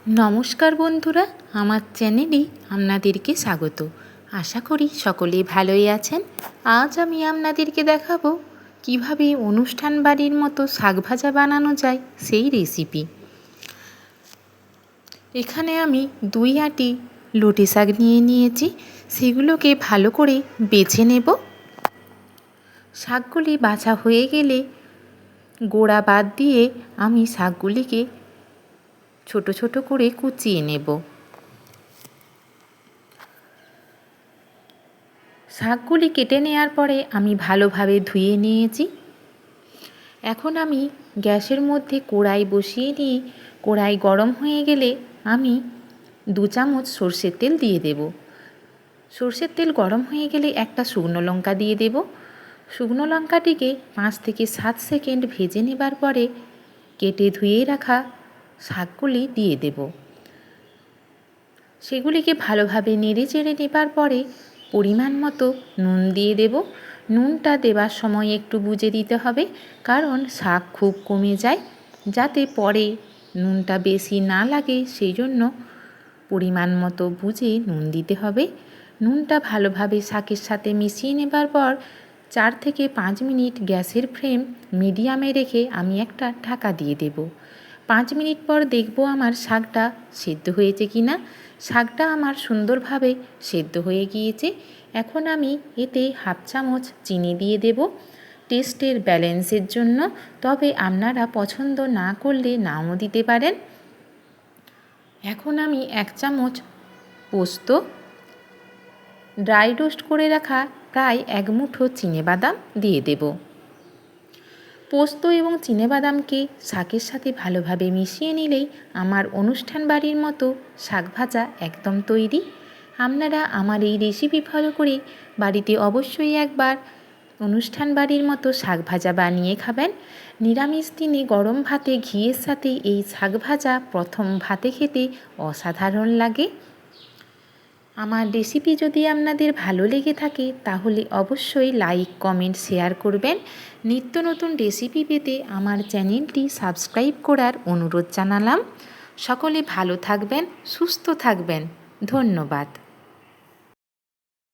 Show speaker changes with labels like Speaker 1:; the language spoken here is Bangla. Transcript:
Speaker 1: নমস্কার বন্ধুরা, আমার চ্যানেলে আপনাদেরকে স্বাগত। আশা করি সকলেই ভালোই আছেন। আজ আমি আপনাদেরকে দেখাবো কিভাবে অনুষ্ঠান বাড়ির মতো শাক ভাজা বানানো যায় সেই রেসিপি। এখানে আমি 2 আঁটি লটে শাক নিয়ে নিয়েছি, সেগুলোকে ভালো করে বেছে নেব। শাকগুলি বাছা হয়ে গেলে গোড়া বাদ দিয়ে আমি শাকগুলিকে ছোট ছোট করে কুচিয়ে নেব। শাকগুলি কেটে নেওয়ার পরে আমি ভালোভাবে ধুয়ে নিয়েছি। এখন আমি গ্যাসের মধ্যে কড়াই বসিয়ে নিয়ে কড়াই গরম হয়ে গেলে আমি 2 চামচ সর্ষের তেল দিয়ে দেব। সর্ষের তেল গরম হয়ে গেলে একটা শুকনো লঙ্কা দিয়ে দেব। শুকনো লঙ্কাটিকে 5 থেকে 7 সেকেন্ড ভেজে নেবার পরে কেটে ধুয়ে রাখা শাকগুলি দিয়ে দেব। সেগুলিকে ভালোভাবে নেড়ে চেড়ে নেবার পরে পরিমাণ মতো নুন দিয়ে দেব। নুনটা দেবার সময় একটু বুঝে দিতে হবে, কারণ শাক খুব কমে যায়, যাতে পরে নুনটা বেশি না লাগে, সেই জন্য পরিমাণ মতো বুঝে নুন দিতে হবে। নুনটা ভালোভাবে শাকের সাথে মিশিয়ে নেবার পর 4 থেকে 5 মিনিট গ্যাসের ফ্লেম মিডিয়ামে রেখে আমি একটা ঢাকা দিয়ে দেব। 5 মিনিট পর দেখব আমার শাকটা সেদ্ধ হয়েছে কি না। শাকটা আমার সুন্দরভাবে সেদ্ধ হয়ে গিয়েছে। এখন আমি এতে 1/2 চামচ চিনি দিয়ে দেব টেস্টের ব্যালেন্সের জন্য, তবে আপনারা পছন্দ না করলে নাও দিতে পারেন। এখন আমি 1 চামচ পোস্ত, ড্রাই রোস্ট করে রাখা প্রায় 1 মুঠো চিনেবাদাম দিয়ে দেব। পোস্ত এবং চিনেবাদামকে শাকের সাথে ভালোভাবে মিশিয়ে নিলেই আমার অনুষ্ঠান বাড়ির মতো শাক ভাজা একদম তৈরি। আপনারা আমার এই রেসিপি ফলো করে বাড়িতে অবশ্যই একবার অনুষ্ঠান বাড়ির মতো শাক ভাজা বানিয়ে খাবেন। নিরামিষ দিনে গরম ভাতে ঘিয়ের সাথে এই শাক ভাজা প্রথম ভাতে খেতে অসাধারণ লাগে। আমার রেসিপি যদি আপনাদের ভালো লেগে থাকে তাহলে অবশ্যই লাইক, কমেন্ট, শেয়ার করবেন। নিত্য নতুন রেসিপি পেতে আমার চ্যানেলটি সাবস্ক্রাইব করার অনুরোধ জানালাম। সকলে ভালো থাকবেন, সুস্থ থাকবেন। ধন্যবাদ।